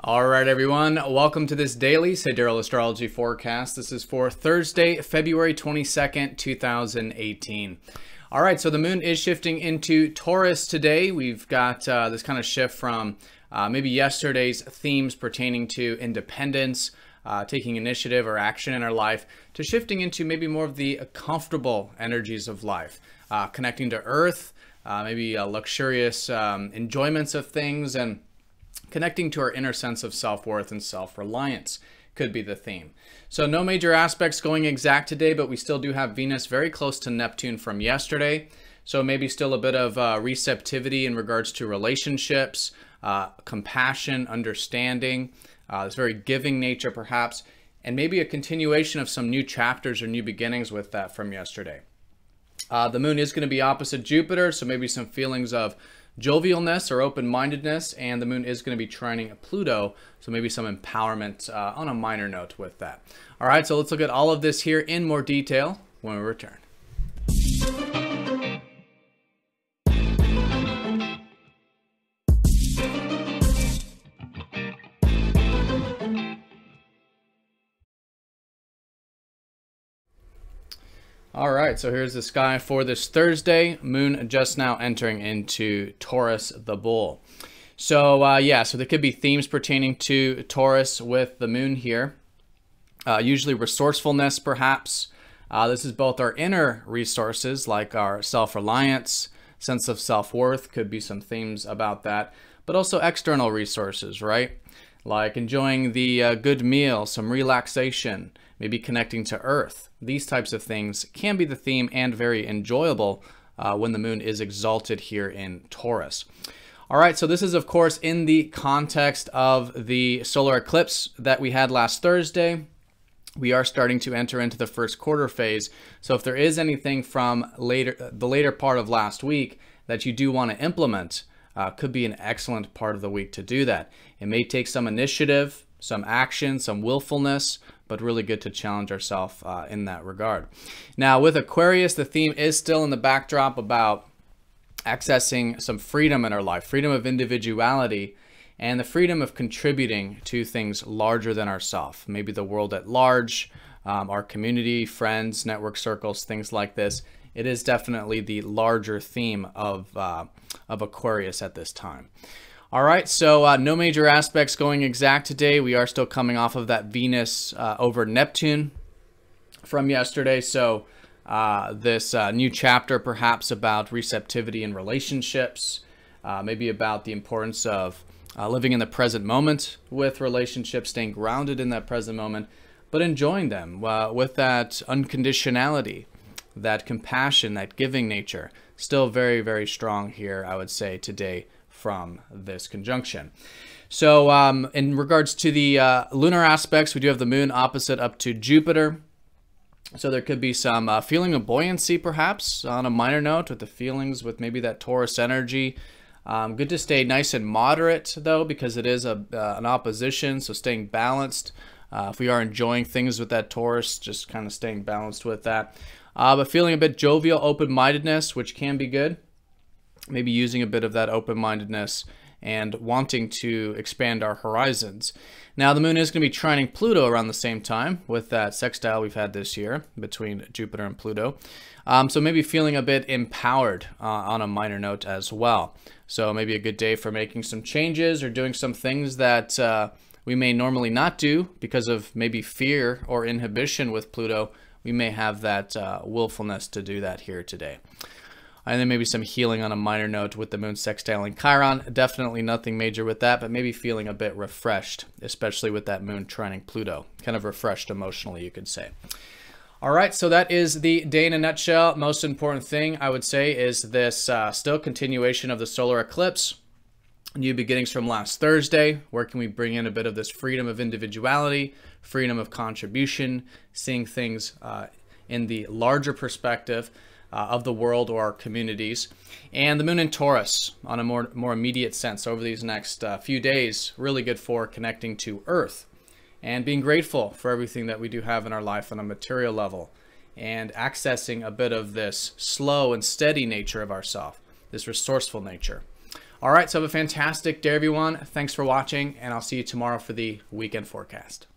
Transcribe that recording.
All right, everyone. Welcome to this daily Sidereal Astrology forecast. This is for Thursday, February 22nd, 2018. All right, so the moon is shifting into Taurus today. We've got this kind of shift from maybe yesterday's themes pertaining to independence, taking initiative or action in our life, to shifting into maybe more of the comfortable energies of life, connecting to Earth, maybe luxurious enjoyments of things, and connecting to our inner sense of self-worth and self-reliance could be the theme. So no major aspects going exact today, but we still do have Venus very close to Neptune from yesterday. So maybe still a bit of receptivity in regards to relationships, compassion, understanding, this very giving nature perhaps, and maybe a continuation of some new chapters or new beginnings with that from yesterday. The moon is going to be opposite Jupiter, so maybe some feelings of jovialness or open-mindedness, and the moon is going to be trining Pluto, so maybe some empowerment on a minor note with that. All right, so let's look at all of this here in more detail when we return. All right, so here's the sky for this Thursday. Moon just now entering into Taurus, the bull. So yeah, so there could be themes pertaining to Taurus with the moon here. Usually resourcefulness, perhaps. This is both our inner resources, like our self-reliance, sense of self-worth, could be some themes about that, but also external resources, right? Like enjoying the good meal, some relaxation, maybe connecting to Earth. These types of things can be the theme and very enjoyable when the moon is exalted here in Taurus. All right, so this is, of course, in the context of the solar eclipse that we had last Thursday. We are starting to enter into the first quarter phase. So if there is anything from the later part of last week that you do want to implement, could be an excellent part of the week to do that. It may take some initiative, some action, some willfulness, but really good to challenge ourselves in that regard. Now with Aquarius, the theme is still in the backdrop about accessing some freedom in our life, freedom of individuality, and the freedom of contributing to things larger than ourselves, maybe the world at large, our community, friends, network circles, things like this. It is definitely the larger theme of Aquarius at this time. All right, so no major aspects going exact today. We are still coming off of that Venus over Neptune from yesterday. So this new chapter perhaps about receptivity in relationships, maybe about the importance of living in the present moment with relationships, staying grounded in that present moment, but enjoying them with that unconditionality, that compassion, that giving nature. Still very, very strong here, I would say, today from this conjunction. So in regards to the lunar aspects, we do have the moon opposite up to Jupiter. So there could be some feeling of buoyancy perhaps on a minor note with the feelings with maybe that Taurus energy. Good to stay nice and moderate though, because it is an opposition, so staying balanced. If we are enjoying things with that Taurus, just kind of staying balanced with that. But feeling a bit jovial, open-mindedness, which can be good. Maybe using a bit of that open-mindedness and wanting to expand our horizons. Now, the moon is going to be trining Pluto around the same time with that sextile we've had this year between Jupiter and Pluto. So maybe feeling a bit empowered on a minor note as well. So maybe a good day for making some changes or doing some things that we may normally not do because of maybe fear or inhibition with Pluto. We may have that willfulness to do that here today. And then maybe some healing on a minor note with the moon sextiling Chiron. Definitely nothing major with that, but maybe feeling a bit refreshed, especially with that moon trining Pluto. Kind of refreshed emotionally, you could say. All right, so that is the day in a nutshell. Most important thing, I would say, is this still continuation of the solar eclipse. New beginnings from last Thursday. Where can we bring in a bit of this freedom of individuality, freedom of contribution, seeing things in the larger perspective of the world or our communities. And the moon in Taurus on a more immediate sense over these next few days, really good for connecting to Earth and being grateful for everything that we do have in our life on a material level and accessing a bit of this slow and steady nature of ourself, this resourceful nature. All right, so have a fantastic day, everyone. Thanks for watching, and I'll see you tomorrow for the weekend forecast.